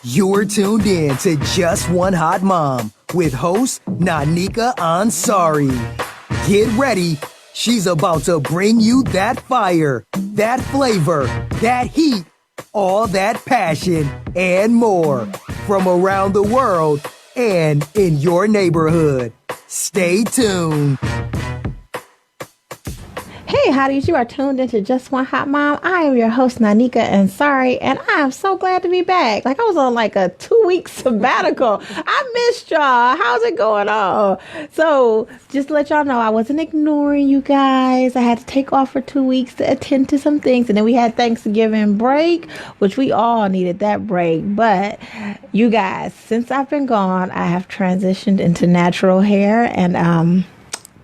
You're tuned in to Just One Hot Mom with host Nanika Ansari. Get ready. She's about to bring you that fire, that flavor, that heat, all that passion, and more from around the world and in your neighborhood. Stay tuned. Hey, hotties, you are tuned into Just One Hot Mom. I am your host, Nanika Ansari, and I am so glad to be back. Like, I was on like a 2-week sabbatical. I missed y'all. How's it going on? So, just to let y'all know, I wasn't ignoring you guys. I had to take off for 2 weeks to attend to some things, and then we had Thanksgiving break, which we all needed that break. But, you guys, since I've been gone, I have transitioned into natural hair, and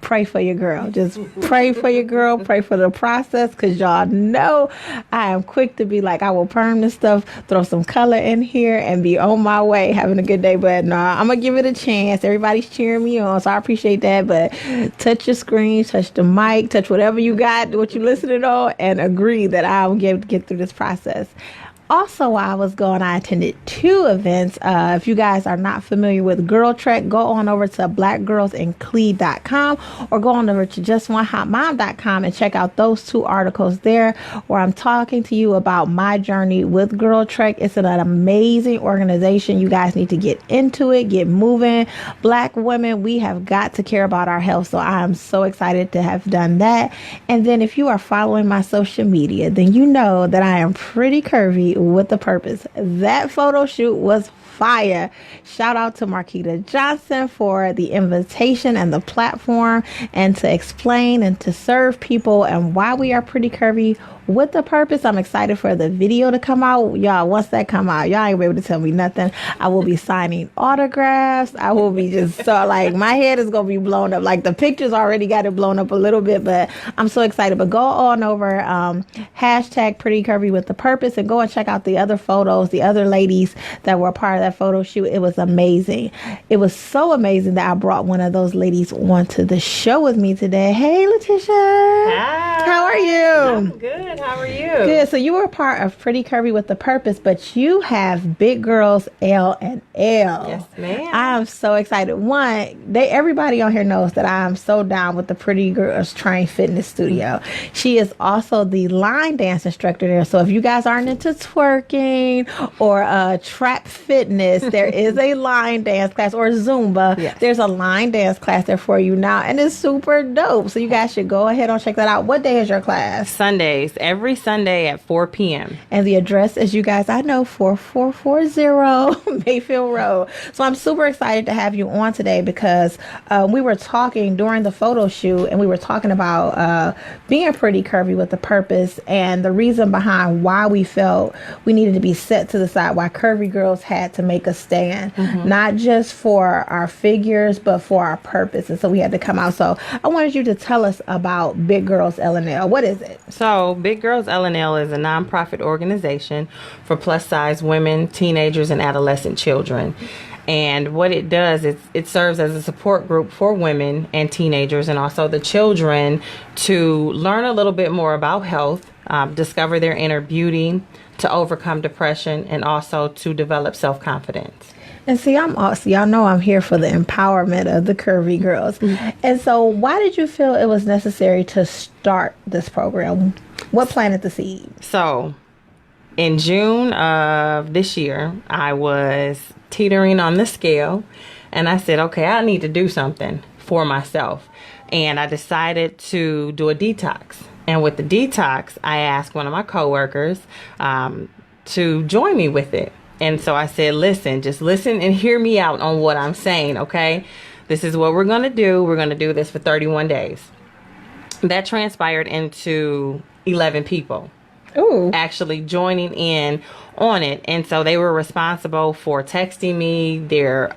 pray for your girl. Just pray for your girl. Pray for the process, because y'all know I am quick to be like, I will perm this stuff, throw some color in here, and be on my way having a good day. But no, I'm going to give it a chance. Everybody's cheering me on, so I appreciate that. But touch your screen, touch the mic, touch whatever you got, what you listening on, and agree that I will get through this process. Also, while I was gone, I attended 2 events. If you guys are not familiar with Girl Trek, go on over to blackgirlsincleed.com or go on over to justoneHotMom.com and check out those 2 articles there where I'm talking to you about my journey with Girl Trek. It's an amazing organization. You guys need to get into it, get moving. Black women, we have got to care about our health. So I am so excited to have done that. And then if you are following my social media, then you know that I am pretty curvy with a purpose. That photo shoot was fire. Shout out to Marquita Johnson for the invitation and the platform, and to explain and to serve people and why we are pretty curvy with a purpose. I'm excited for the video to come out. Y'all, once that come out, y'all ain't be able to tell me nothing. I will be signing autographs. I will be just so like, my head is going to be blown up. Like, the pictures already got it blown up a little bit, but I'm so excited. But go on over hashtag pretty curvy with the purpose and go and check out the other photos, the other ladies that were a part of that photo shoot. It was amazing. It was so amazing that I brought one of those ladies onto the show with me today. Hey, Laticia. Hi. How are you? I'm good. How are you? Good. So you were a part of Pretty Curvy with the Purpose, but you have Big Girls L and L. Yes, ma'am. I'm so excited. Everybody on here knows that I am so down with the Pretty Girls Train Fitness Studio. She is also the line dance instructor there. So if you guys aren't into twerking or trap fitness, there is a line dance class, or Zumba. Yes. There's a line dance class there for you now, and it's super dope. So you guys should go ahead and check that out. What day is your class? Sundays. Every Sunday at 4 p.m. And the address, as you guys, I know, 4440 Mayfield Road. So I'm super excited to have you on today, because we were talking during the photo shoot, and we were talking about being pretty curvy with a purpose, and the reason behind why we felt we needed to be set to the side, why curvy girls had to make a stand, not just for our figures, but for our purpose. And so we had to come out. So I wanted you to tell us about Big Girls L&L. What is it? So Big Girls L&L is a nonprofit organization for plus size women, teenagers, and adolescent children. And what it does is it serves as a support group for women and teenagers, and also the children, to learn a little bit more about health, discover their inner beauty, to overcome depression, and also to develop self-confidence. And see, y'all know I'm here for the empowerment of the curvy girls. And so why did you feel it was necessary to start this program? What planted the seed? So in June of this year, I was teetering on the scale, and I said, okay, I need to do something for myself. And I decided to do a detox. And with the detox, I asked one of my coworkers to join me with it. And so I said, just listen and hear me out on what I'm saying, okay? This is what we're going to do. We're going to do this for 31 days. That transpired into 11 people. Ooh. Actually joining in on it. And so they were responsible for texting me their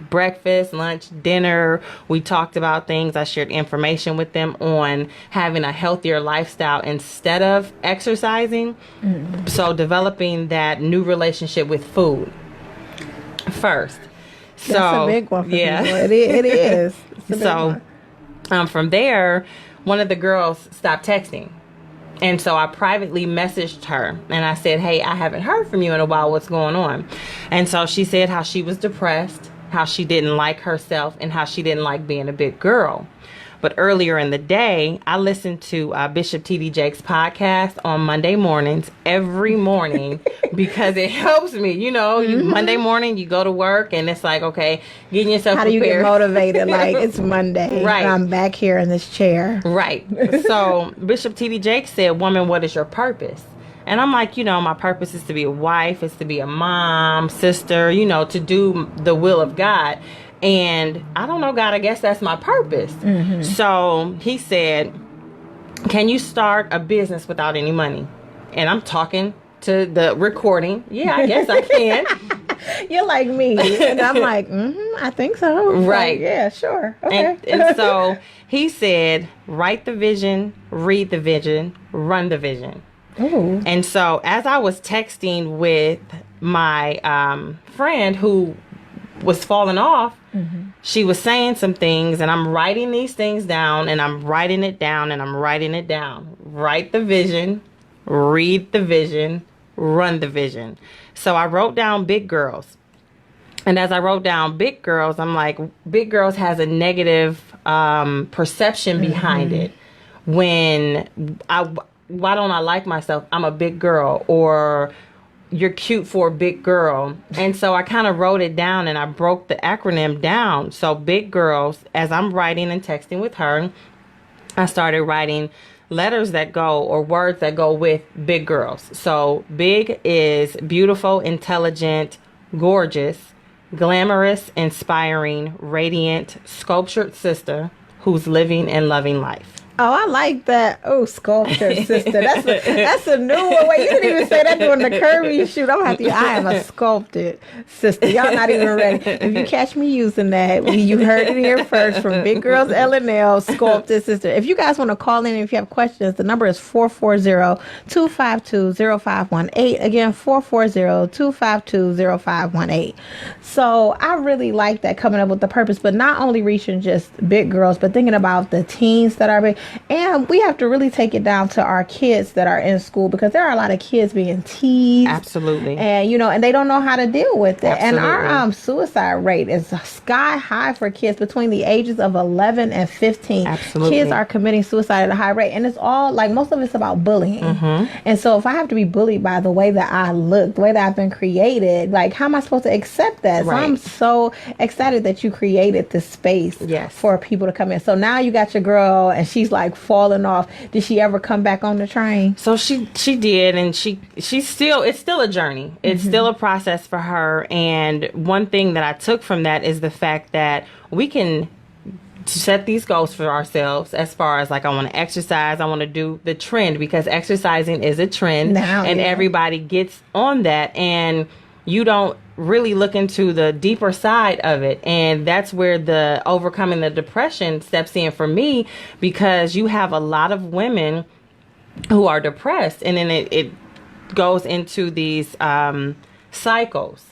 breakfast, lunch, dinner. We talked about things. I shared information with them on having a healthier lifestyle instead of exercising. So developing that new relationship with food first. That's a big one for yeah. people. It is. It's a big one. From there, one of the girls stopped texting. And so I privately messaged her and I said, hey, I haven't heard from you in a while. What's going on? And so she said how she was depressed, how she didn't like herself, and how she didn't like being a big girl. But earlier in the day, I listened to Bishop T.D. Jakes' podcast on Monday mornings, every morning, because it helps me. You know, Monday morning, you go to work, and it's like, okay, getting yourself How do you prepared. get motivated? Like, it's Monday, Right. and I'm back here in this chair. Right. So Bishop T.D. Jakes said, woman, what is your purpose? And I'm like, my purpose is to be a wife, is to be a mom, sister, to do the will of God. And I don't know, God, I guess that's my purpose. So he said, can you start a business without any money? And I'm talking to the recording. Yeah, I guess I can. You're like me. And I'm like, I think so. Right. Like, yeah, sure. Okay. And so he said, write the vision, read the vision, run the vision. Ooh. And so as I was texting with my friend who was falling off, she was saying some things, and I'm writing these things down, and I'm writing it down, and I'm writing it down. Write the vision, read the vision, run the vision. So I wrote down big girls. And as I wrote down big girls, I'm like, big girls has a negative perception behind it. Why don't I like myself? I'm a big girl, or you're cute for a big girl. And so I kind of wrote it down, and I broke the acronym down. So big girls, as I'm writing and texting with her, I started writing letters that go, or words that go with big girls. So big is beautiful, intelligent, gorgeous, glamorous, inspiring, radiant, sculptured sister who's living and loving life. Oh, I like that. Oh, sculpture sister. That's a new one. Wait, you didn't even say that during the Kirby shoot. I'm gonna have to. I am a sculpted sister. Y'all not even ready. If you catch me using that, you heard it here first from Big Girls L&L, sculpted sister. If you guys want to call in, if you have questions, the number is 440-252-0518. Again, 440-252-0518. So I really like that, coming up with the purpose, but not only reaching just big girls, but thinking about the teens that are big. And we have to really take it down to our kids that are in school, because there are a lot of kids being teased. Absolutely. And, and they don't know how to deal with it. Absolutely. And our suicide rate is sky high for kids between the ages of 11 and 15. Absolutely. Kids are committing suicide at a high rate. And it's all, like, most of it's about bullying. And so if I have to be bullied by the way that I look, the way that I've been created, like, how am I supposed to accept that? Right. So I'm so excited that you created this space for people to come in. So now you got your girl, and she's like falling off. Did she ever come back on the train? So she did, and she's still, it's still a journey. It's still a process for her. And one thing that I took from that is the fact that we can set these goals for ourselves, as far as, like, I want to exercise, I want to do the trend, because exercising is a trend now, and everybody gets on that, and you don't really look into the deeper side of it. And that's where the overcoming the depression steps in for me, because you have a lot of women who are depressed, and then it goes into these cycles.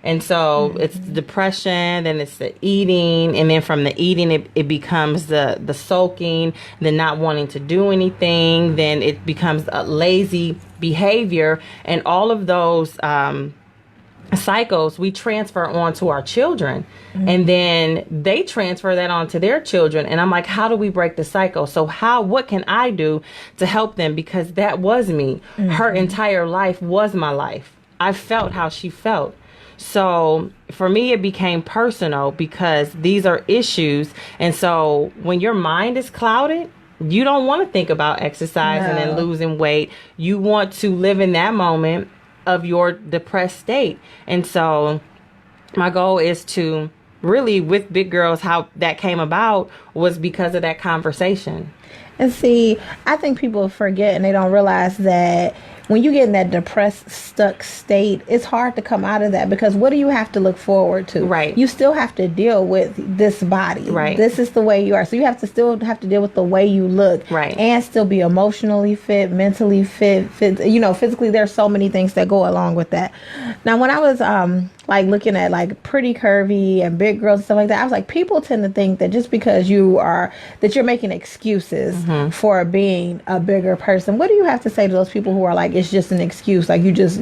And so it's depression, then it's the eating, and then from the eating it becomes the sulking, then not wanting to do anything, then it becomes a lazy behavior, and all of those cycles we transfer on to our children, and then they transfer that on to their children. And I'm like, how do we break the cycle? So what can I do to help them? Because that was me. Her entire life was my life. I felt how she felt. So for me, it became personal, because these are issues. And so when your mind is clouded, you don't want to think about exercising and losing weight. You want to live in that moment of your depressed state. And so my goal is to really, with Big Girls, how that came about was because of that conversation. And see, I think people forget, and they don't realize that when you get in that depressed, stuck state, it's hard to come out of that, because what do you have to look forward to? Right. You still have to deal with this body. Right. This is the way you are. So you have to deal with the way you look. Right. And still be emotionally fit, mentally fit. Physically, there's so many things that go along with that. Now, when I was like looking at like pretty curvy and big girls and stuff like that, I was like, people tend to think that just because that you're making excuses for being a bigger person. What do you have to say to those people who are like, it's just an excuse, like you're just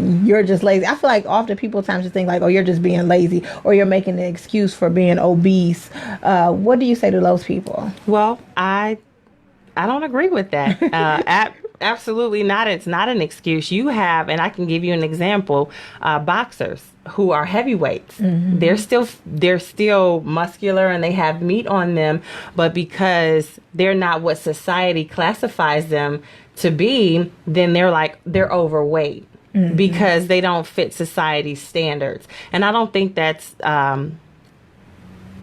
lazy? I feel like often people times just think like, oh, you're just being lazy, or you're making an excuse for being obese. What do you say to those people? Well, I don't agree with that. Absolutely not. It's not an excuse. You have, and I can give you an example, boxers who are heavyweights. They're still muscular and they have meat on them, but because they're not what society classifies them to be, then they're overweight because they don't fit society's standards. And I don't think that's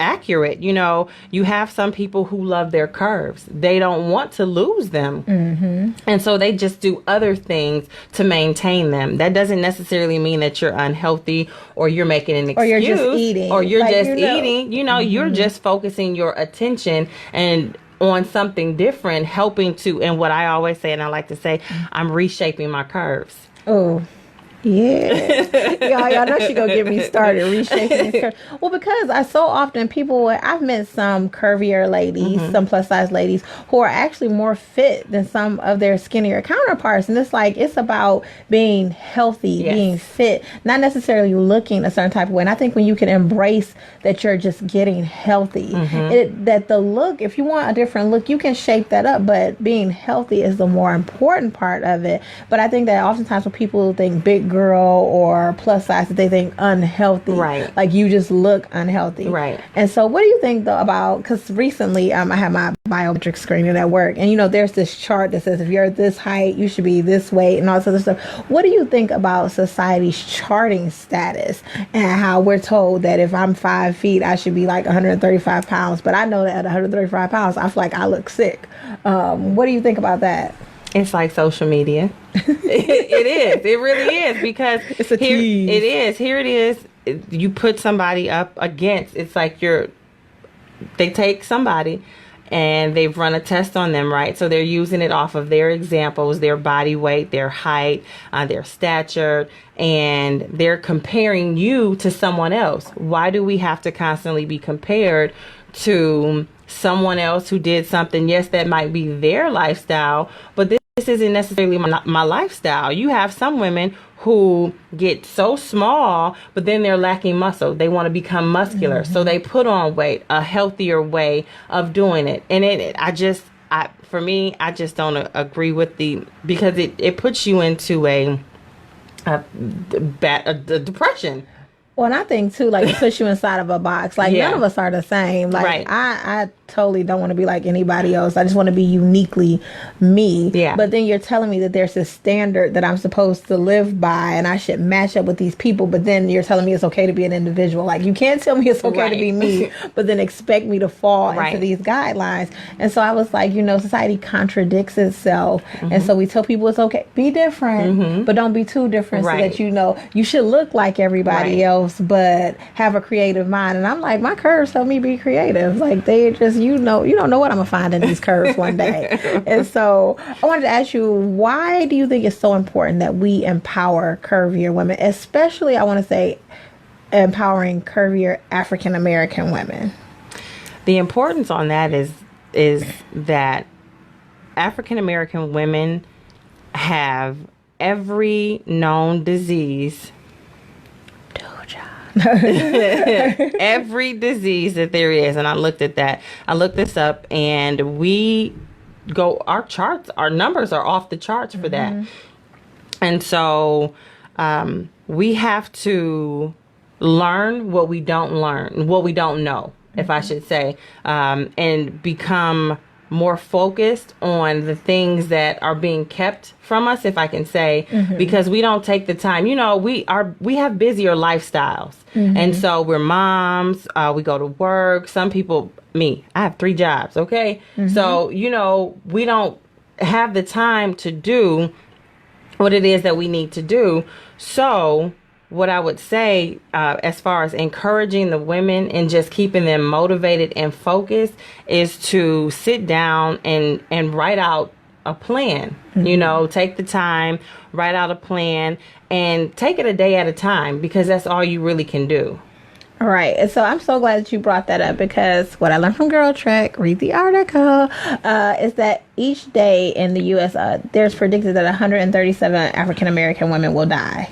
accurate. You have some people who love their curves. They don't want to lose them. And so they just do other things to maintain them. That doesn't necessarily mean that you're unhealthy or you're making an excuse. Or you're just eating. Or you're just eating. You're just focusing your attention and on something different, helping to, and what I always say, and I like to say, I'm reshaping my curves. Oh, yeah. Y'all know she gonna get me started reshaping this curve. Well, because I've met some curvier ladies, some plus size ladies who are actually more fit than some of their skinnier counterparts. And it's about being healthy, being fit, not necessarily looking a certain type of way. And I think when you can embrace that you're just getting healthy, that the look, if you want a different look, you can shape that up, but being healthy is the more important part of it. But I think that oftentimes when people think big girl or plus size, that they think unhealthy, right? Like you just look unhealthy, right? And so what do you think though about, because recently I had my biometric screening at work, and there's this chart that says if you're this height you should be this weight and all this other stuff. What do you think about society's charting status and how we're told that if I'm 5 feet I should be like 135 pounds, but I know that at 135 pounds I feel like I look sick? What do you think about that? It's like social media. It is. It really is, because it's a tease. It is. Here it is. You put somebody up against. It's like they take somebody and they've run a test on them, right? So they're using it off of their examples, their body weight, their height, their stature, and they're comparing you to someone else. Why do we have to constantly be compared to someone else who did something? Yes, that might be their lifestyle, but this isn't necessarily my lifestyle. You have some women who get so small, but then they're lacking muscle. They want to become muscular. So they put on weight, a healthier way of doing it. And for me, I just don't agree with because it puts you into a depression. Well, and I think too, like, it puts you inside of a box. Like, none of us are the same. Like, right. I totally don't want to be like anybody else. I just want to be uniquely me. Yeah. But then you're telling me that there's a standard that I'm supposed to live by and I should match up with these people. But then you're telling me it's okay to be an individual. Like, you can't tell me it's okay to be me, but then expect me to fall into these guidelines. And so I was like, society contradicts itself. And so we tell people it's okay. Be different, but don't be too different, so that you should look like everybody else, but have a creative mind. And I'm like, my curves help me be creative. Like, they just, you don't know what I'm gonna find in these curves one day. And so I wanted to ask you, why do you think it's so important that we empower curvier women, especially, I want to say, empowering curvier African American women? The importance on that is that African American women have every known disease. Every disease that there is. And I looked at that. I looked this up, and our numbers are off the charts for that. And so we have to learn what we don't know, if I should say, and become more focused on the things that are being kept from us, if I can say, because we don't take the time. We have busier lifestyles. And so we're moms, we go to work. Some people, I have 3 jobs. Okay. So, we don't have the time to do what it is that we need to do. So what I would say, as far as encouraging the women and just keeping them motivated and focused, is to sit down and write out a plan. You know, take the time, write out a plan, and take it a day at a time, because that's all you really can do. All right. And so I'm so glad that you brought that up, because what I learned from Girl Trek, read the article, is that each day in the U.S., there's predicted that 137 African American women will die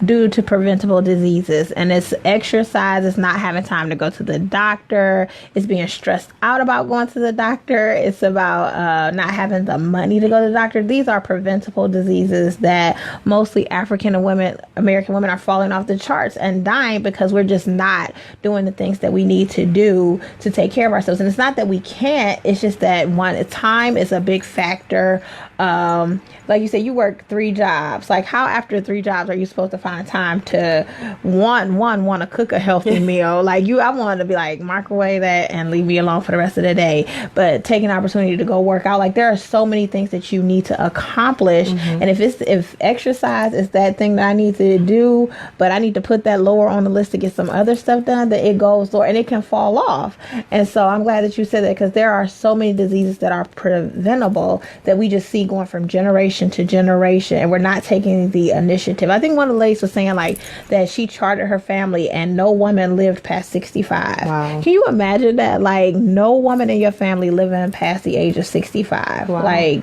due to preventable diseases. And it's exercise, it's not having time to go to the doctor, it's being stressed out about going to the doctor, it's about not having the money to go to the doctor. These are preventable diseases that mostly African American women are falling off the charts and dying because we're just not doing the things that we need to do to take care of ourselves. And it's not that we can't, it's just that time is a big factor. Like you said, you work 3 jobs. Like, how after 3 jobs are you supposed to find time to want to cook a healthy meal? Like, I wanted to be like, microwave that and leave me alone for the rest of the day. But take an opportunity to go work out. Like, there are so many things that you need to accomplish. And if exercise is that thing that I need to do, but I need to put that lower on the list to get some other stuff done, that it goes lower and it can fall off. And so I'm glad that you said that, because there are so many diseases that are preventable that we just see going from generation to generation, and we're not taking the initiative. I think one of the ladies was saying like that she charted her family and no woman lived past 65. Wow. Can you imagine that? Like, no woman in your family living past the age of 65. Wow. Like,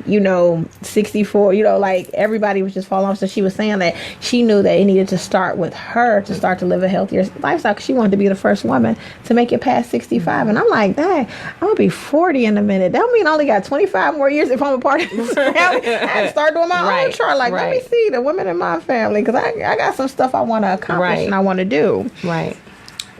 64, like everybody was just falling off. So she was saying that she knew that it needed to start with her to start to live a healthier lifestyle, because she wanted to be the first woman to make it past 65. And I'm like, dang, I'm gonna be 40 in a minute. That mean I only got 25 more years if I'm a part of this family. I had to start doing my own chart. Like, let me see the women in my family, because I got some stuff I want to accomplish and I want to do. Right.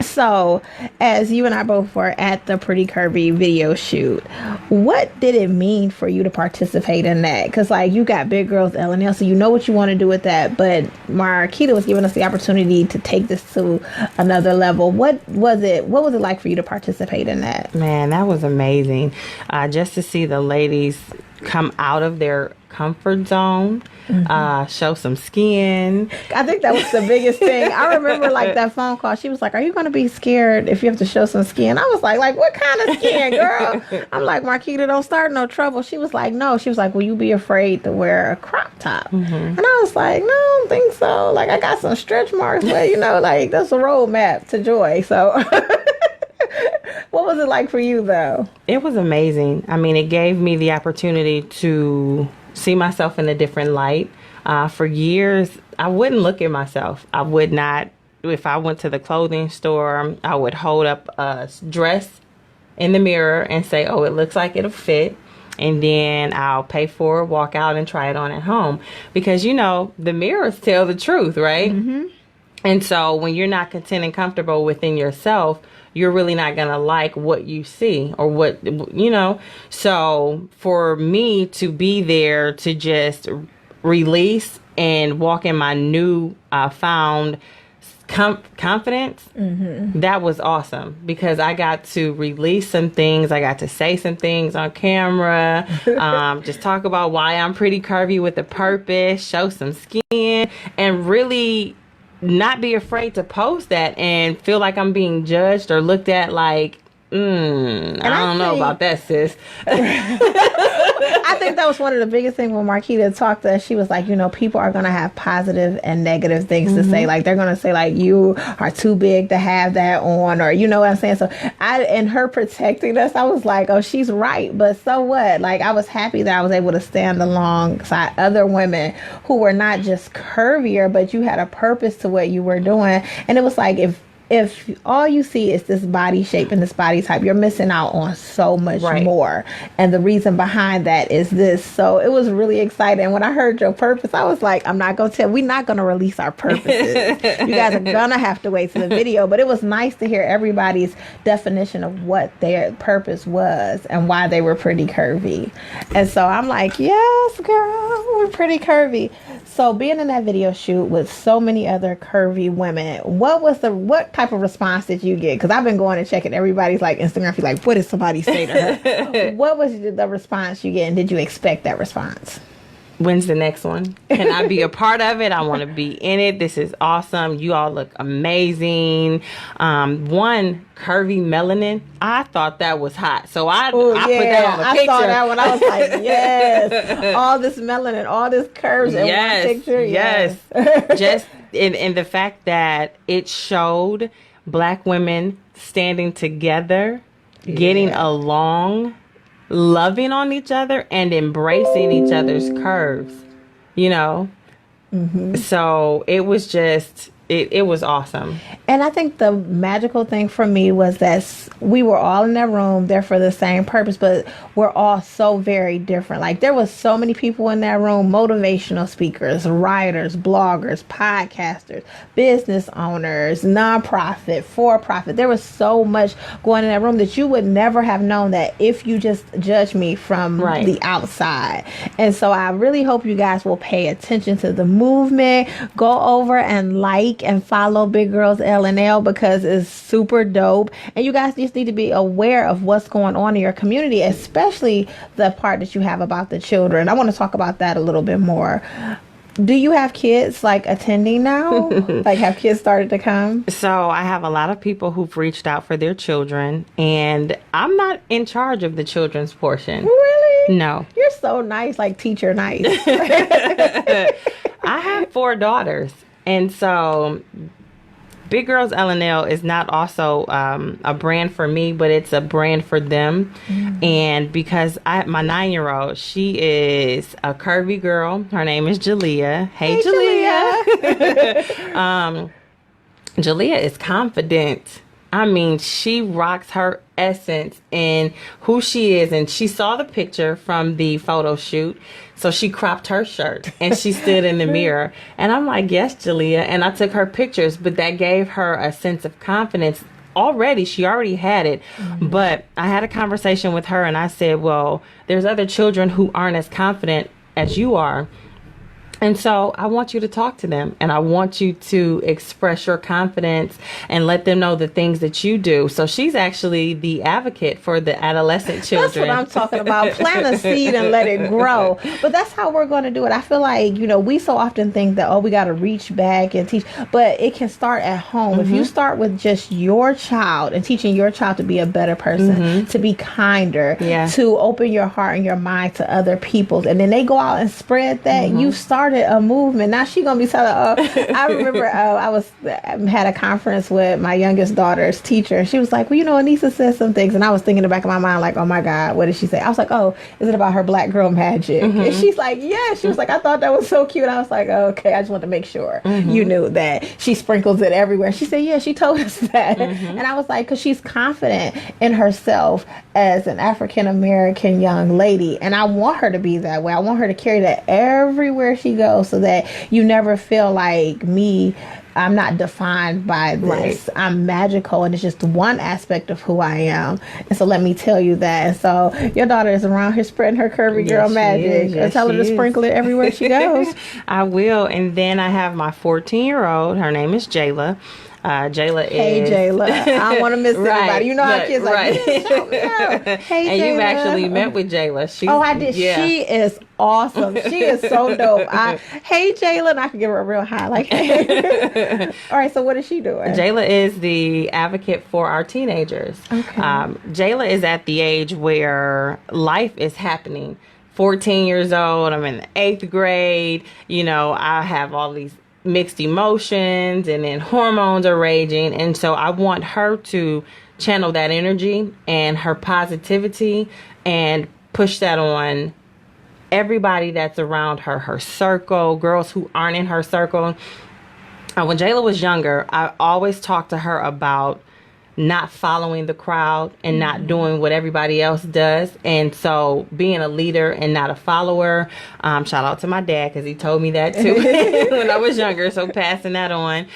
So, as you and I both were at the Pretty Curvy video shoot, what did it mean for you to participate in that? Because, like, you got Big Girls LNL, so you know what you want to do with that. But Marquita was giving us the opportunity to take this to another level. What was it like for you to participate in that? Man, that was amazing. Just to see the ladies come out of their comfort zone, show some skin. I think that was the biggest thing. I remember like that phone call. She was like, "Are you going to be scared if you have to show some skin?" I was like, what kind of skin, girl? I'm like, Marquita, don't start no trouble. She was like, no. She was like, will you be afraid to wear a crop top? And I was like, no, I don't think so. Like, I got some stretch marks, but like, that's a roadmap to joy. So what was it like for you, though? It was amazing. I mean, it gave me the opportunity to see myself in a different light. For years, I wouldn't look at myself. I would not. If I went to the clothing store, I would hold up a dress in the mirror and say, oh, it looks like it'll fit. And then I'll pay for it, walk out and try it on at home. Because, the mirrors tell the truth, right? And so when you're not content and comfortable within yourself, you're really not going to like what you see or what. So for me to be there to just release and walk in my new found confidence, that was awesome, because I got to release some things. I got to say some things on camera, just talk about why I'm pretty curvy with a purpose, show some skin, and really not be afraid to post that and feel like I'm being judged or looked at like, I don't know about that, sis. I think that was one of the biggest things when Marquita talked to us. She was like, people are going to have positive and negative things to say. Like, they're going to say, like, you are too big to have that on, or, you know what I'm saying? So in her protecting us, I was like, oh, she's right. But so what? Like, I was happy that I was able to stand alongside other women who were not just curvier, but you had a purpose to what you were doing. And it was like, if all you see is this body shape and this body type, you're missing out on so much more. And the reason behind that is this. So it was really exciting. When I heard your purpose, I was like, we're not going to release our purposes. You guys are going to have to wait to the video. But it was nice to hear everybody's definition of what their purpose was and why they were pretty curvy. And so I'm like, yes, girl, we're pretty curvy. So being in that video shoot with so many other curvy women, what type of response did you get? Because I've been going and checking everybody's like Instagram feed, like, what did somebody say to her? What was the response you get, and did you expect that response? when's the next one? Can I be a part of it? I want to be in it. This is awesome. You all look amazing. One, curvy melanin. I thought that was hot. So I put that on the picture. I saw that one. I was like, yes. All this melanin, all this curves in one picture. Yes. Just in the fact that it showed Black women standing together, getting along, loving on each other, and embracing each other's curves, you know? So it was just, it was awesome. And I think the magical thing for me was that we were all in that room there for the same purpose, but we're all so very different. Like, there was so many people in that room, motivational speakers, writers, bloggers, podcasters, business owners, nonprofit, for-profit. There was so much going in that room that you would never have known that if you just judged me from the outside. And so I really hope you guys will pay attention to the movement. Go over and like and follow Big Girls L&L because it's super dope. And you guys just need to be aware of what's going on in your community, especially the part that you have about the children. I want to talk about that a little bit more. Do you have kids like attending now? Like, have kids started to come? So I have a lot of people who've reached out for their children, and I'm not in charge of the children's portion. Really? No. You're so nice, like teacher nice. I have 4 daughters. And so Big Girls L&L is not also a brand for me, but it's a brand for them. And because my 9-year-old, she is a curvy girl. Her name is Jalea. Hey, Jalea. Jalea is confident. I mean, she rocks her essence in who she is. And she saw the picture from the photo shoot. So she cropped her shirt and she stood in the mirror. And I'm like, yes, Jalea. And I took her pictures, but that gave her a sense of confidence. She already had it. But I had a conversation with her and I said, well, there's other children who aren't as confident as you are. And so I want you to talk to them and I want you to express your confidence and let them know the things that you do. So she's actually the advocate for the adolescent children. That's what I'm talking about. Plant a seed and let it grow. But that's how we're going to do it. I feel like, we so often think that, we got to reach back and teach, but it can start at home. If you start with just your child and teaching your child to be a better person, to be kinder, to open your heart and your mind to other people, and then they go out and spread that, you start a movement. Now she gonna be telling. I remember I had a conference with my youngest daughter's teacher, and she was like, "Well, Anissa said some things," and I was thinking in the back of my mind, like, "Oh my God, what did she say?" I was like, "Oh, is it about her black girl magic?" And she's like, "Yeah." She was like, "I thought that was so cute." I was like, oh, "Okay, I just want to make sure you knew that she sprinkles it everywhere." She said, "Yeah, she told us that," and I was like, "Because she's confident in herself as an African American young lady, and I want her to be that way. I want her to carry that everywhere she goes, so that you never feel like I'm not defined by this. I'm magical, and it's just one aspect of who I am." And so let me tell you that. And so your daughter is around here spreading her curvy girl magic. Yes, tell her to sprinkle it everywhere she goes. I will. And then I have my 14-year-old. Her name is Jayla. Jayla is... Hey, Jayla. I don't want to miss anybody. You know how kids like, hey, and Jayla. you've actually met with Jayla. I did. Yeah. She is awesome. She is so dope. Hey, Jayla. And I can give her a real high. Like, hey. All right, so what is she doing? Jayla is the advocate for our teenagers. Okay. Jayla is at the age where life is happening. 14 years old. I'm in the 8th grade. I have all these mixed emotions, and then hormones are raging, and so I want her to channel that energy and her positivity and push that on everybody that's around her circle, girls who aren't in her circle. When Jayla was younger, I always talked to her about not following the crowd and not doing what everybody else does. And so being a leader and not a follower. Shout out to my dad, because he told me that too when I was younger. So passing that on.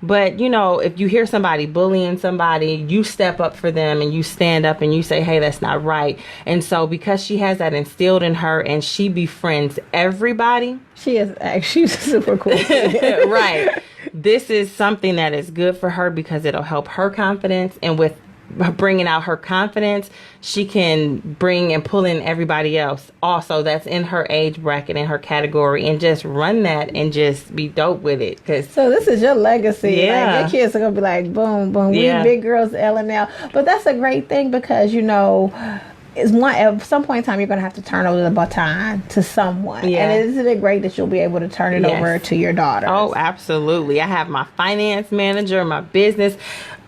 But, if you hear somebody bullying somebody, you step up for them and you stand up and you say, hey, that's not right. And so because she has that instilled in her and she befriends everybody. She's super cool. Right. This is something that is good for her because it'll help her confidence. And with bringing out her confidence, she can bring and pull in everybody else also that's in her age bracket, in her category, and just run that and just be dope with it. So this is your legacy. Yeah. Like, your kids are going to be like, boom, boom, Yeah. we big girls L&L. But that's a great thing because, at some point in time, you're going to have to turn over the baton to someone. Yeah. And isn't it great that you'll be able to turn it over to your daughter? Oh, absolutely. I have my finance manager, my business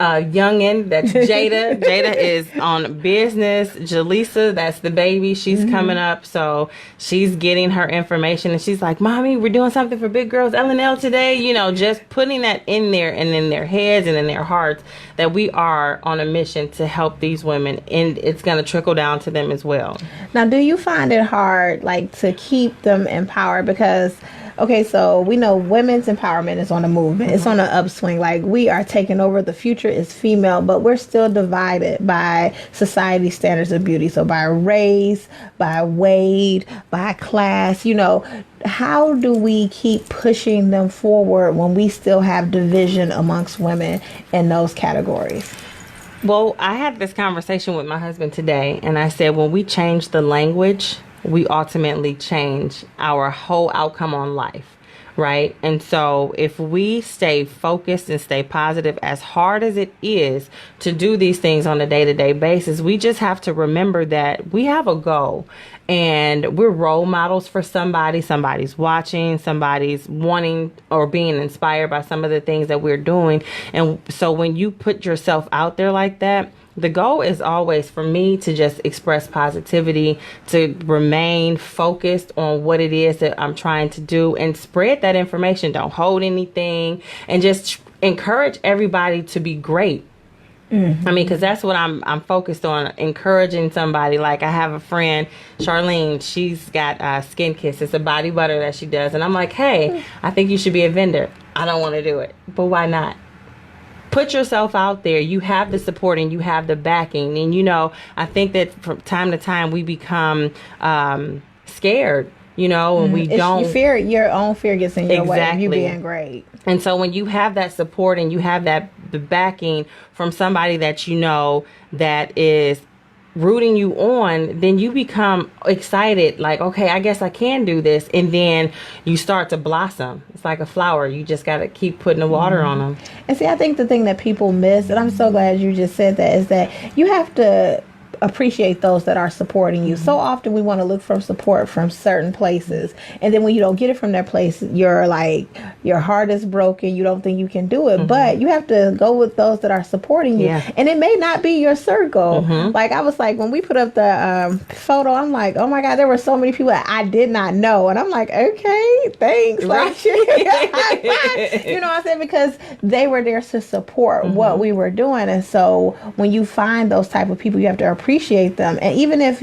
youngin', that's Jada. Jada is on business. Jaleesa, that's the baby. She's coming up. So she's getting her information and she's like, Mommy, we're doing something for Big Girls L&L today. Just putting that in there and in their heads and in their hearts that we are on a mission to help these women, and it's going to trickle down to them as well. Now, do you find it hard, to keep them empowered? Because, okay, so we know women's empowerment is on a movement. It's on an upswing. We are taking over. The future is female, but we're still divided by society standards of beauty. So by race, by weight, by class, how do we keep pushing them forward when we still have division amongst women in those categories? Well, I had this conversation with my husband today, and I said, when we change the language, we ultimately change our whole outcome on life, right? And so if we stay focused and stay positive, as hard as it is to do these things on a day-to-day basis, we just have to remember that we have a goal. And we're role models for somebody. Somebody's watching, somebody's wanting or being inspired by some of the things that we're doing. And so when you put yourself out there like that, the goal is always for me to just express positivity, to remain focused on what it is that I'm trying to do and spread that information. Don't hold anything and just encourage everybody to be great. Because that's what I'm focused on, encouraging somebody. Like, I have a friend, Charlene, she's got Skin Kiss. It's a body butter that she does. And I'm like, hey, I think you should be a vendor. I don't want to do it. But why not? Put yourself out there. You have the support and you have the backing. And, I think that from time to time we become scared. And we don't. Your own fear gets in your way of you Exactly. being great. And so when you have that support and you have the backing from somebody that that is rooting you on, then you become excited, like, okay, I guess I can do this. And then you start to blossom. It's like a flower. You just got to keep putting the water on them. And see, I think the thing that people miss, and I'm so glad you just said that, is that you have to appreciate those that are supporting you. So often we want to look for support from certain places, and then when you don't get it from that place, you're like, your heart is broken, you don't think you can do it. But you have to go with those that are supporting you. And it may not be your circle. Like, I was like, when we put up the photo, I'm like, oh my God, there were so many people that I did not know, and I'm like, okay, thanks. Like, I said, because they were there to support what we were doing. And so when you find those type of people, you have to appreciate them. And even if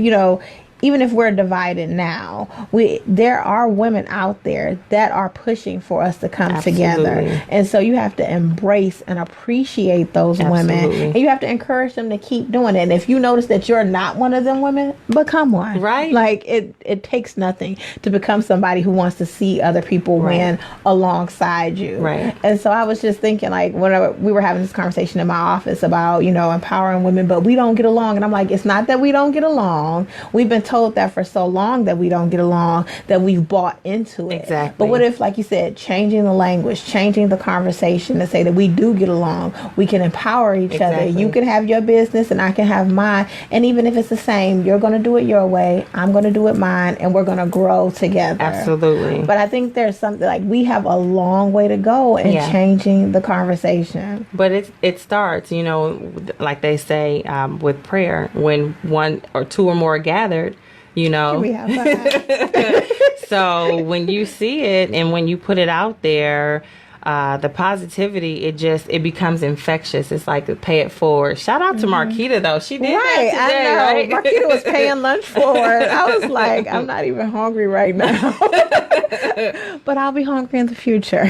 we're divided now, there are women out there that are pushing for us to come together. And so you have to embrace and appreciate those women, and you have to encourage them to keep doing it. And if you notice that you're not one of them women, become one. Right. Like, it takes nothing to become somebody who wants to see other people win alongside you. Right. And so I was just thinking, like, whenever we were having this conversation in my office about, empowering women, but we don't get along. And I'm like, it's not that we don't get along. We've been told that for so long that we don't get along, that we've bought into it. Exactly. But what if, like you said, changing the language, changing the conversation to say that we do get along, we can empower each other. You can have your business and I can have mine. And even if it's the same, you're going to do it your way, I'm going to do it mine, and we're going to grow together. Absolutely. But I think there's something, like, we have a long way to go in changing the conversation. But it starts, like they say, with prayer, when one or two or more are gathered, We have fun. So when you see it and when you put it out there, the positivity, it becomes infectious. It's like pay it forward. Shout out to Marquita, though. She did that today, I know. right? Marquita was paying lunch forward. I was like, I'm not even hungry right now. But I'll be hungry in the future.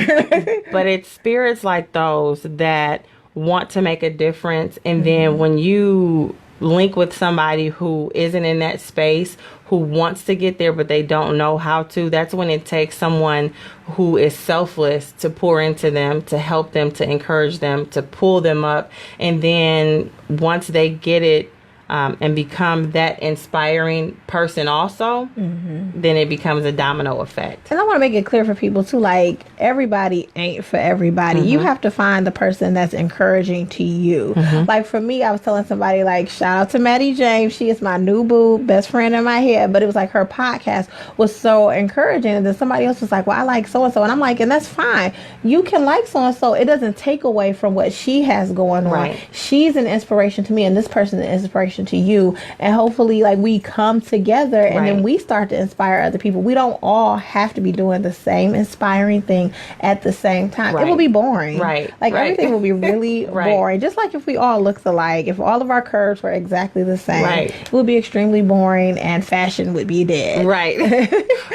But it's spirits like those that want to make a difference. And then when you link with somebody who isn't in that space, who wants to get there, but they don't know how to, that's when it takes someone who is selfless to pour into them, to help them, to encourage them, to pull them up. And then once they get it, and become that inspiring person also, then it becomes a domino effect. And I want to make it clear for people too, like, everybody ain't for everybody. You have to find the person that's encouraging to you. Like for me, I was telling somebody, like, shout out to Maddie James. She is my new boo, best friend in my head. But it was like her podcast was so encouraging. And then somebody else was like, well, I like so-and-so. And I'm like, and that's fine. You can like so-and-so. It doesn't take away from what she has going on. Right. She's an inspiration to me, and this person is an inspiration to you. And hopefully, like, we come together and then we start to inspire other people. We don't all have to be doing the same inspiring thing at the same time. It will be boring. Like everything will be really boring. Just like if we all looked alike, if all of our curves were exactly the same, it would be extremely boring and fashion would be dead.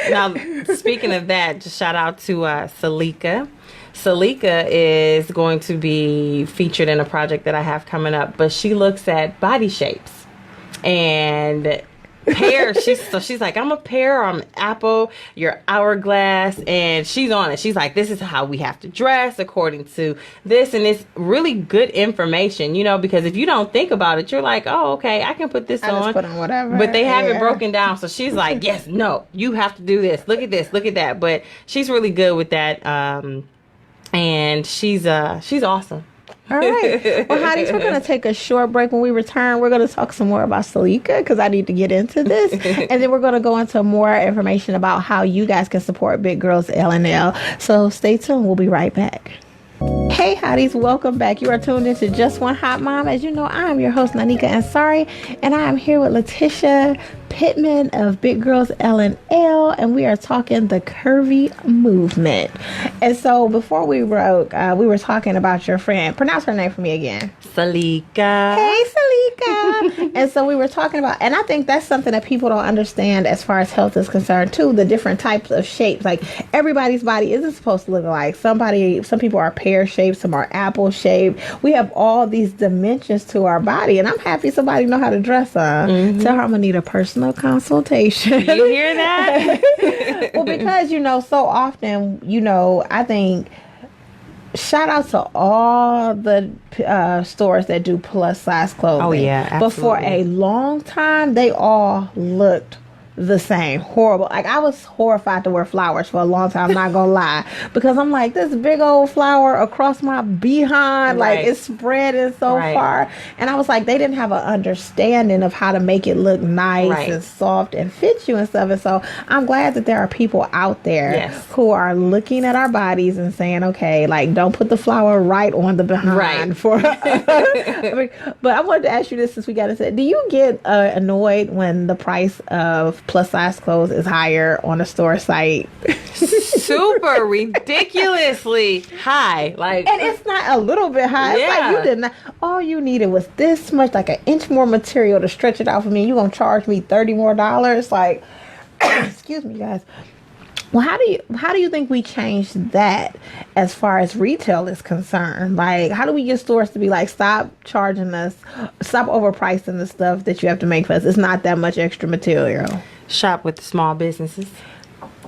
Now, speaking of that, just shout out to Salika. Salika is going to be featured in a project that I have coming up, but she looks at body shapes and pear. She's like, I'm a pear, I'm an apple, you're hourglass, and she's on it. She's like, this is how we have to dress according to this, and it's really good information, you know, because if you don't think about it, you're like, oh, okay, I can put this on. Just put on whatever. But they have it broken down, so she's like, yes, no, you have to do this. Look at this, look at that. But she's really good with that, and she's awesome. All right. Well, Hotties, we're going to take a short break. When we return, we're going to talk some more about Salika because I need to get into this. And then we're going to go into more information about how you guys can support Big Girls LNL. So stay tuned. We'll be right back. Hey Hotties, welcome back. You are tuned into Just One Hot Mom. As you know, I am your host, Nanika Ansari, and I am here with Laticia Pittman of Big Girls LNL, and we are talking the curvy movement. And so before we wrote, we were talking about your friend. Pronounce her name for me again. Salika. Hey, Salika. And so we were talking about, and I think that's something that people don't understand as far as health is concerned too, the different types of shapes. Like, everybody's body isn't supposed to look alike. Some people are pear shaped, some are apple shaped. We have all these dimensions to our body, and I'm happy somebody know how to dress her. Tell her I'm gonna need a personal consultation. You hear that? Well, because, you know, so often, you know, I think, shout out to all the stores that do plus size clothing. Oh, yeah, absolutely. But for a long time, they all looked the same. Horrible. Like, I was horrified to wear flowers for a long time, I'm not gonna lie, because I'm like, this big old flower across my behind, like, it's spreading so far, and I was like, they didn't have an understanding of how to make it look nice and soft and fit you and stuff. And so I'm glad that there are people out there who are looking at our bodies and saying, okay, like, don't put the flower right on the behind for but I wanted to ask you this, since we got to say, do you get annoyed when the price of plus size clothes is higher on a store site? Super ridiculously high. Like, and it's not a little bit high. It's like, you did not, all you needed was this much, like an inch more material to stretch it out for me. You gonna charge me $30 more? Like, excuse me, guys. Well, how do you think we change that as far as retail is concerned? Like, how do we get stores to be like, stop charging us, stop overpricing the stuff that you have to make for us? It's not that much extra material. Shop with the small businesses.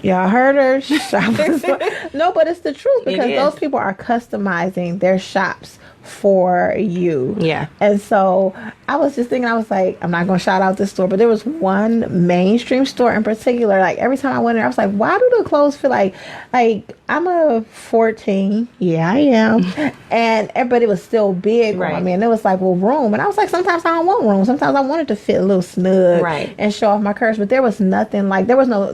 Y'all heard her. Shop with no, but it's the truth, because those people are customizing their shops for you. Yeah. And so I was just thinking, I was like, I'm not going to shout out this store, but there was one mainstream store in particular. Like, every time I went there, I was like, why do the clothes feel like I'm a 14. Yeah, I am. But it was still big on me. And it was like, well, room. And I was like, sometimes I don't want room. Sometimes I wanted to fit a little snug and show off my curves. But there was nothing like, there were no,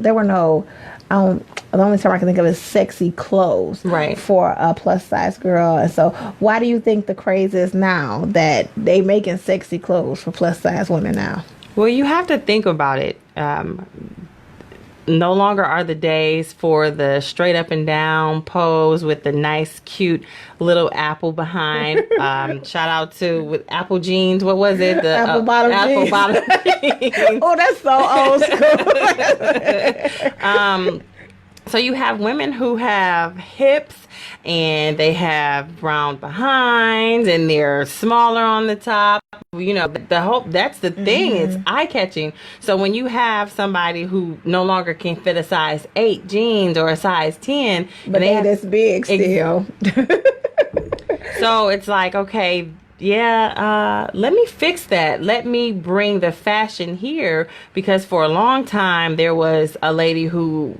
the only term I can think of is sexy clothes for a plus size girl. And so why do you think the craze is now that they making sexy clothes for plus size women now? Well, you have to think about it. No longer are the days for the straight up and down pose with the nice, cute little apple behind. Shout out to with apple jeans. What was it? The apple bottom jeans. Oh, that's so old school. So you have women who have hips and they have round behinds and they're smaller on the top. You know, that's the thing. It's eye catching. So when you have somebody who no longer can fit a size 8 jeans or a size 10, but they this big still. So it's like, okay, let me fix that. Let me bring the fashion here, because for a long time there was a lady who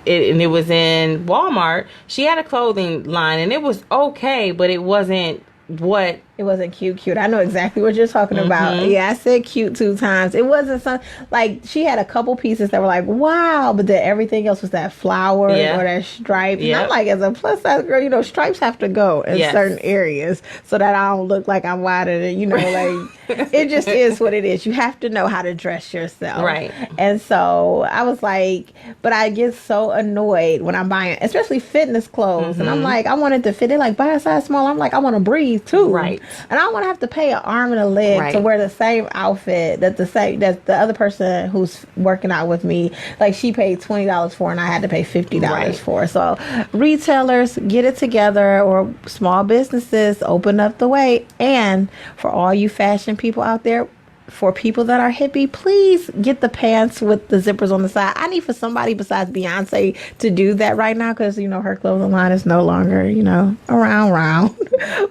and it was in Walmart. She had a clothing line and it was okay, but it wasn't what it wasn't cute. I know exactly what you're talking about. Yeah, I said cute 2 times. It wasn't some, like, she had a couple pieces that were like, wow, but then everything else was that flower or that stripe. And I'm like, as a plus size girl, you know, stripes have to go in certain areas so that I don't look like I'm wider than, you know, like, it just is what it is. You have to know how to dress yourself. Right. And so I was like, but I get so annoyed when I'm buying, especially fitness clothes. And I'm like, I want it to fit. They're like, buy a size small. I'm like, I want to breathe too. Right. And I don't want to have to pay an arm and a leg to wear the same outfit that the other person who's working out with me, like, she paid $20 for and I had to pay $50 for. So retailers, get it together, or small businesses, open up the way. And for all you fashion people out there, for people that are hippie, please get the pants with the zippers on the side. I need for somebody besides Beyonce to do that right now, because, you know, her clothing line is no longer, you know, around.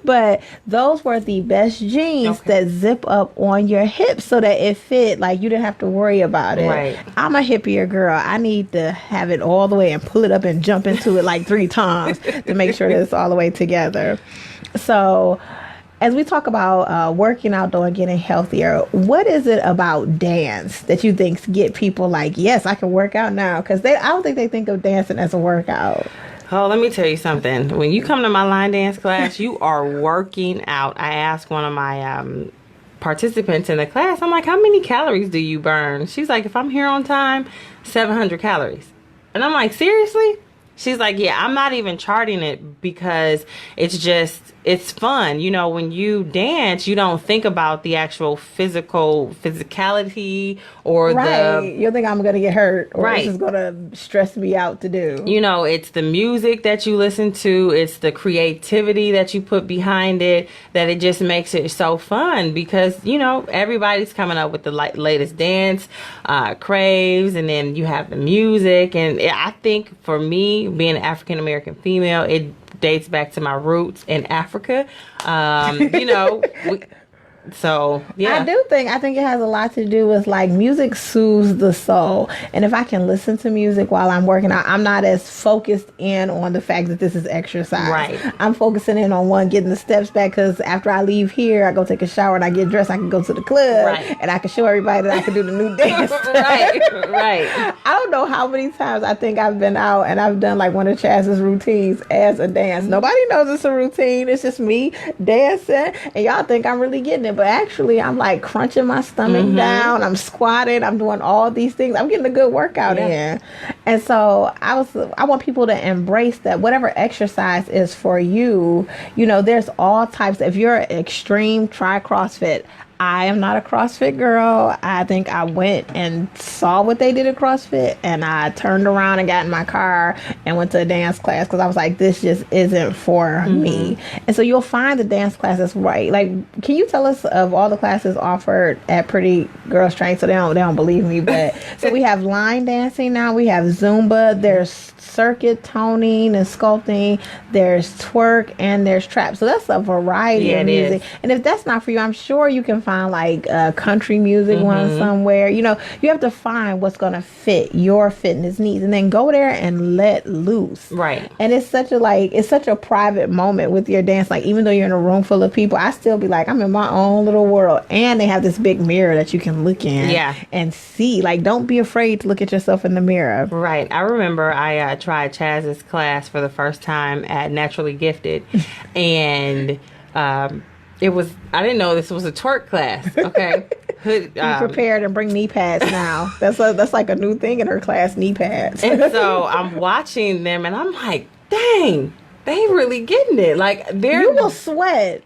But those were the best jeans that zip up on your hips so that it fit, like, you didn't have to worry about it. Right. I'm a hippier girl. I need to have it all the way and pull it up and jump into it like 3 times to make sure that it's all the way together. So as we talk about working out though and getting healthier, what is it about dance that you think get people like, yes, I can work out now? Because I don't think they think of dancing as a workout. Oh, let me tell you something. When you come to my line dance class, you are working out. I asked one of my participants in the class, I'm like, how many calories do you burn? She's like, if I'm here on time, 700 calories. And I'm like, seriously? She's like, yeah, I'm not even charting it because it's fun. You know, when you dance, you don't think about the actual physicality or you'll think I'm going to get hurt or this is going to stress me out to do. You know, it's the music that you listen to. It's the creativity that you put behind it, that it just makes it so fun because, you know, everybody's coming up with the latest dance craves, and then you have the music. And I think for me, being an African American female, it dates back to my roots in Africa. You know, so yeah, I think it has a lot to do with, like, music soothes the soul, and if I can listen to music while I'm working out, I'm not as focused in on the fact that this is exercise. Right. I'm focusing in on getting the steps back, because after I leave here, I go take a shower and I get dressed. I can go to the club and I can show everybody that I can do the new dance. Right. I don't know how many times I think I've been out and I've done like one of Chaz's routines as a dance. Nobody knows it's a routine. It's just me dancing, and y'all think I'm really getting it. But actually, I'm like crunching my stomach down. I'm squatting. I'm doing all these things. I'm getting a good workout in. And so I want people to embrace that whatever exercise is for you, you know, there's all types. If you're extreme, try CrossFit. I am not a CrossFit girl. I think I went and saw what they did at CrossFit, and I turned around and got in my car and went to a dance class because I was like, this just isn't for me. And so you'll find the dance classes right. Like, can you tell us of all the classes offered at Pretty Girls Train? So they don't believe me, but so we have line dancing now. We have Zumba. There's circuit toning and sculpting. There's twerk, and there's trap. So that's a variety of music. And if that's not for you, I'm sure you can find like country music one somewhere. You know, you have to find what's going to fit your fitness needs, and then go there and let loose. Right. And it's such a private moment with your dance. Like, even though you're in a room full of people, I still be like, I'm in my own little world. And they have this big mirror that you can look in and see. Like, don't be afraid to look at yourself in the mirror. Right. I remember I tried Chaz's class for the first time at Naturally Gifted, and it was, I didn't know this was a twerk class. Okay. Be prepared and bring knee pads now. That's like a new thing in her class, knee pads. And so I'm watching them and I'm like, dang, they really getting it. Like, you will sweat.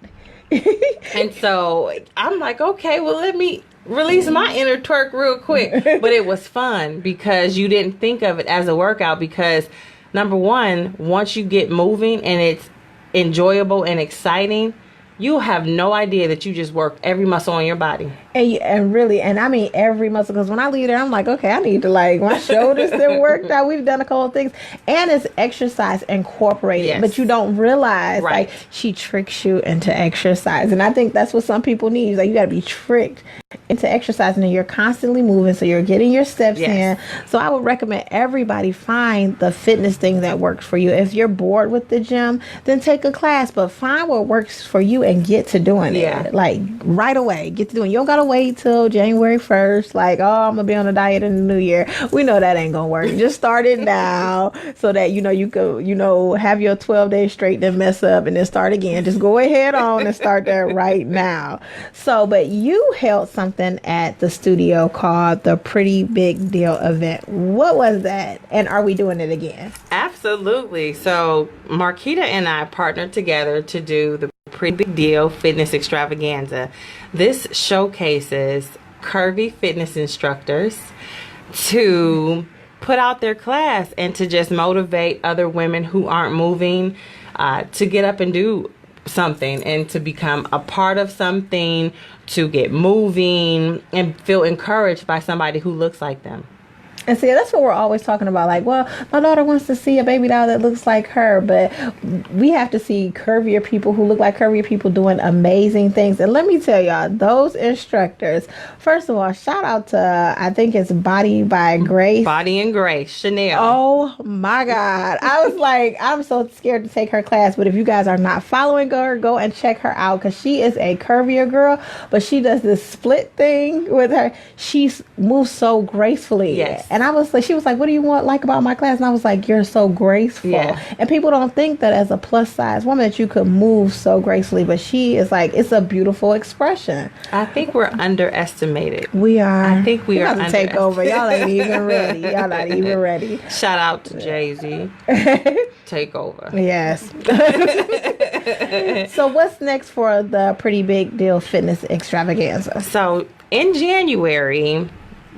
And so I'm like, okay, well, let me release my inner twerk real quick. But it was fun because you didn't think of it as a workout, because number one, once you get moving and it's enjoyable and exciting, you have no idea that you just worked every muscle on your body. And really, and I mean every muscle, because when I leave there, I'm like, okay, I need to, like, my shoulders done worked out. We've done a couple of things, and it's exercise incorporated. Yes. But you don't realize, Right. like, she tricks you into exercise, and I think that's what some people need. Like, you got to be tricked into exercising, and you're constantly moving, so you're getting your steps Yes. in. So I would recommend everybody find the fitness thing that works for you. If you're bored with the gym, then take a class, but find what works for you and get to doing Yeah. it. Like, right away, get to doing. You don't gotta wait till January 1st. Like, oh, I'm gonna be on a diet in the new year. We know that ain't gonna work. Just start it now, so that you could have your 12 days straight, then mess up and then start again. Just go ahead on and start that right now. So, but you held something at the studio called the Pretty Big Deal event. What was that? And are we doing it again? Absolutely. So Marquita and I partnered together to do the Pretty Big Deal Fitness Extravaganza. This showcases curvy fitness instructors to put out their class and to just motivate other women who aren't moving to get up and do something and to become a part of something, to get moving and feel encouraged by somebody who looks like them. And see, that's what we're always talking about. Like, well, my daughter wants to see a baby doll that looks like her, but we have to see curvier people who look like curvier people doing amazing things. And let me tell y'all, those instructors, first of all, shout out to, I think it's Body by Grace. Body and Grace, Chanel. Oh my God. I was like, I'm so scared to take her class, but if you guys are not following her, go and check her out, because she is a curvier girl, but she does this split thing with her. She moves so gracefully. Yes. And I was like, she was like, what do you like about my class? And I was like, you're so graceful. Yeah. And people don't think that as a plus size woman that you could move so gracefully, but she is like, it's a beautiful expression. I think we're underestimated. We are. I think we are about to take over. Y'all ain't even ready. Y'all not even ready. Shout out to Jay-Z. Take over. Yes. So what's next for the Pretty Big Deal Fitness Extravaganza? So in January,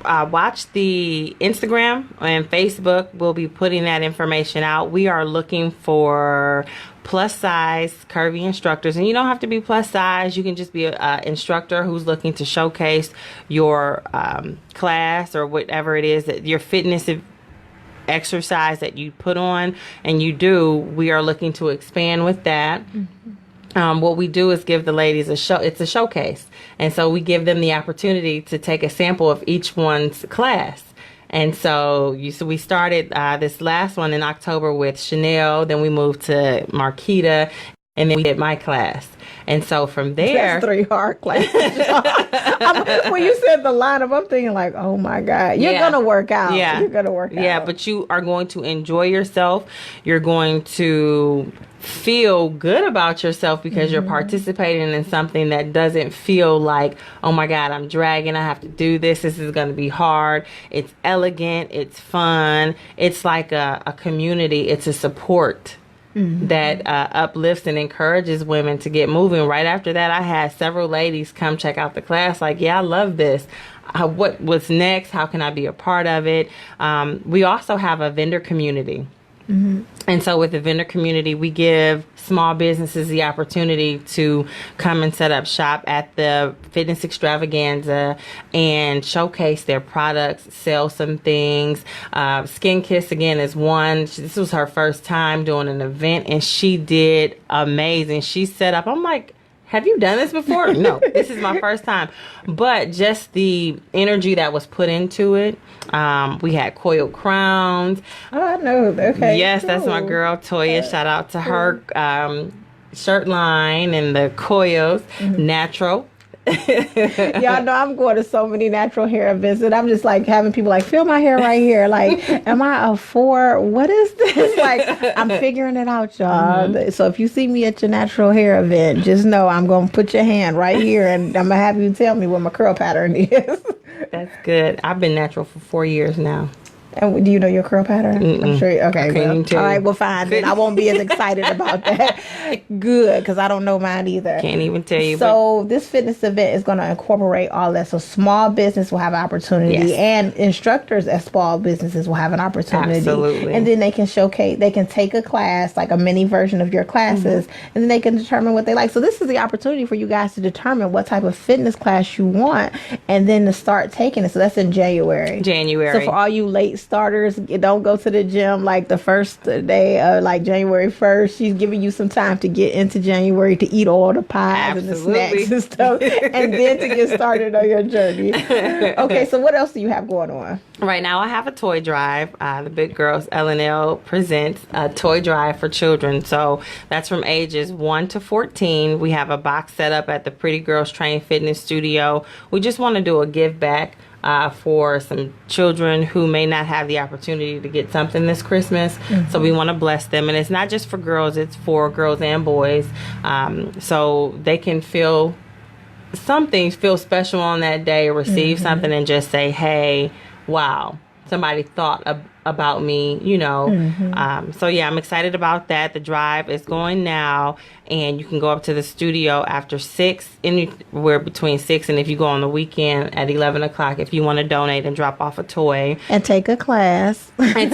watch the Instagram and Facebook. We'll be putting that information out. We are looking for plus size curvy instructors, and you don't have to be plus size. You can just be an instructor who's looking to showcase your class or whatever it is that your fitness exercise that you put on and you do. We are looking to expand with that. What we do is give the ladies it's a showcase. And so we give them the opportunity to take a sample of each one's class. And so we started this last one in October with Chanel, then we moved to Marquita, and then we did my class. And so from there... That's 3 hard classes. When you said the lineup, I'm thinking like, oh my God, you're going to work out. Yeah. You're going to work out. Yeah, but you are going to enjoy yourself. You're going to feel good about yourself because you're participating in something that doesn't feel like, oh my God, I'm dragging, I have to do this. This is going to be hard. It's elegant. It's fun. It's like a community. It's a support. That uplifts and encourages women to get moving. Right after that, I had several ladies come check out the class like, yeah, I love this. What's next? How can I be a part of it? We also have a vendor community. And so with the vendor community, we give small businesses the opportunity to come and set up shop at the fitness extravaganza and showcase their products, sell some things. Skin Kiss, again, is one. This was her first time doing an event, and she did amazing. She set up, I'm like, have you done this before? No, this is my first time. But just the energy that was put into it. We had coiled crowns. Oh, I know. Okay. Yes, cool. That's my girl, Toya. Shout out to her shirt line and the coils. Natural. Y'all know I'm going to so many natural hair events, and I'm just like having people like, feel my hair right here. Like, am I a 4? What is this? Like, I'm figuring it out, y'all. So if you see me at your natural hair event, just know I'm going to put your hand right here, and I'm going to have you tell me what my curl pattern is. That's good. I've been natural for 4 years now. And do you know your curl pattern? I'm sure. Okay. All right. Well, fine. Then I won't be as excited about that. Good, because I don't know mine either. Can't even tell you. So this fitness event is going to incorporate all that. So small business will have an opportunity, and instructors at small businesses will have an opportunity. Absolutely. And then they can showcase. They can take a class, like a mini version of your classes, and then they can determine what they like. So this is the opportunity for you guys to determine what type of fitness class you want, and then to start taking it. So that's in January. So for all you late starters, don't go to the gym like the first day, like January 1st. She's giving you some time to get into January to eat all the pies and the snacks and stuff, and then to get started on your journey. Okay, so what else do you have going on? Right now I have a toy drive. The Big Girls L&L presents a toy drive for children. So that's from ages 1 to 14. We have a box set up at the Pretty Girls Train Fitness Studio. We just want to do a give back for some children who may not have the opportunity to get something this Christmas. So we want to bless them. And it's not just for girls, it's for girls and boys. So they can feel special on that day, receive something and just say, hey, wow, somebody thought about me, you know. So yeah, I'm excited about that. The drive is going now, and you can go up to the studio after 6. We're between 6 and if you go on the weekend at 11 o'clock if you want to donate and drop off a toy. And take a class. Yeah.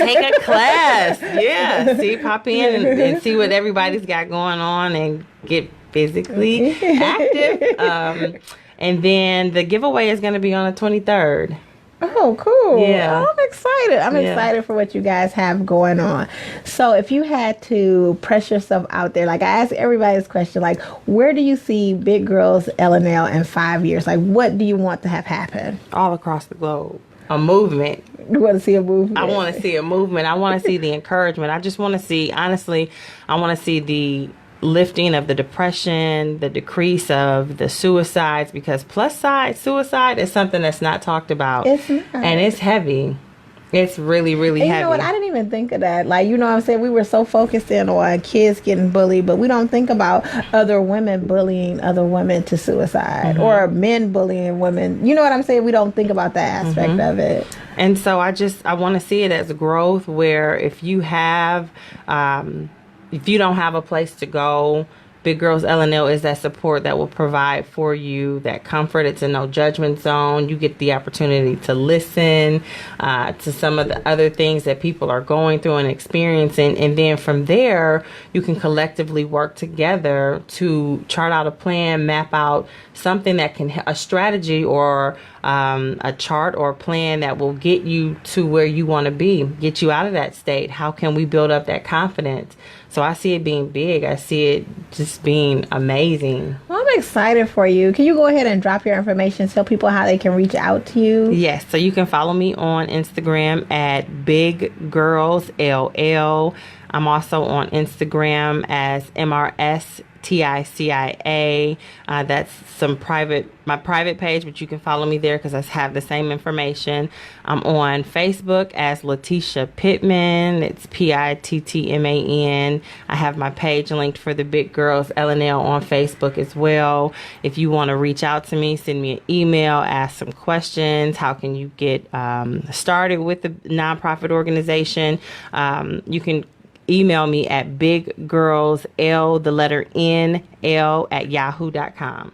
See, pop in and see what everybody's got going on and get physically active. And then the giveaway is going to be on the 23rd. Oh, cool. Yeah. I'm excited. I'm excited for what you guys have going on. So if you had to press yourself out there, like I ask everybody this question, like, where do you see Big Girls L&L in 5 years? Like, what do you want to have happen? All across the globe. A movement. You want to see a movement? I want to see a movement. I want to see the encouragement. I just want to see, honestly, I want to see the lifting of the depression, the decrease of the suicides, because plus size suicide is something that's not talked about. It's not. And it's heavy. It's really, really heavy. You know what? I didn't even think of that. Like, you know what I'm saying? We were so focused in on kids getting bullied, but we don't think about other women bullying other women to suicide or men bullying women. You know what I'm saying? We don't think about that aspect of it. And so I want to see it as growth, where if you have... if you don't have a place to go, Big Girls L&L is that support that will provide for you that comfort. It's a no judgment zone. You get the opportunity to listen to some of the other things that people are going through and experiencing. And then from there, you can collectively work together to chart out a plan, map out something that can, a strategy or a chart or plan that will get you to where you want to be, get you out of that state. How can we build up that confidence? So I see it being big. I see it just being amazing. Well, I'm excited for you. Can you go ahead and drop your information, tell people how they can reach out to you? Yes. So you can follow me on Instagram at Big Girls LL. I'm also on Instagram as MRSTICIA. That's my private page, but you can follow me there because I have the same information. I'm on Facebook as Laticia Pittman. It's PITTMAN. I have my page linked for the Big Girls L&L on Facebook as well. If you want to reach out to me, send me an email, ask some questions. How can you get started with the nonprofit organization? You can email me at biggirlsl@yahoo.com.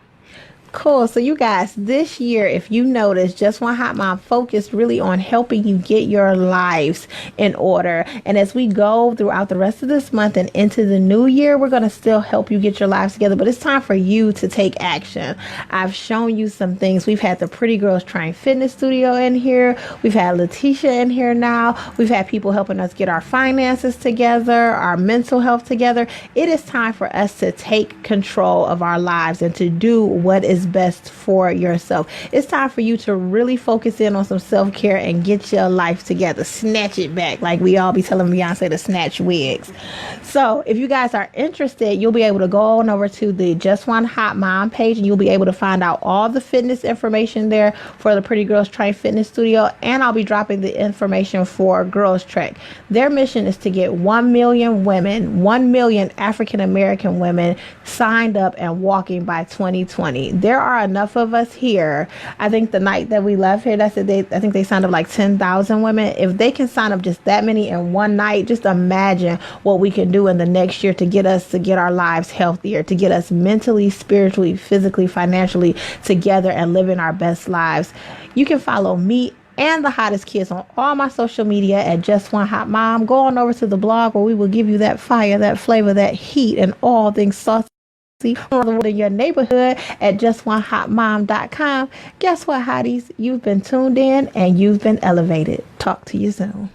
Cool. So you guys, this year, if you notice, Just One Hot Mom focused really on helping you get your lives in order. And as we go throughout the rest of this month and into the new year, we're going to still help you get your lives together. But it's time for you to take action. I've shown you some things. We've had the Pretty Girls Train Fitness Studio in here. We've had Laticia in here now. We've had people helping us get our finances together, our mental health together. It is time for us to take control of our lives and to do what is best for yourself. It's time for you to really focus in on some self-care and get your life together. Snatch it back, like we all be telling Beyonce to snatch wigs. So if you guys are interested, you'll be able to go on over to the Just One Hot Mom page, and you'll be able to find out all the fitness information there for the Pretty Girls Train Fitness Studio. And I'll be dropping the information for Girls Trek. Their mission is to get 1 million women, 1 million African American women signed up and walking by 2020. there are enough of us here. I think the night that we left here, I think they signed up like 10,000 women. If they can sign up just that many in one night, just imagine what we can do in the next year to get our lives healthier, to get us mentally, spiritually, physically, financially together and living our best lives. You can follow me and the hottest kids on all my social media at Just One Hot Mom. Go on over to the blog where we will give you that fire, that flavor, that heat, and all things saucy in your neighborhood at justonehotmom.com. Guess what, hotties? You've been tuned in and you've been elevated. Talk to you soon.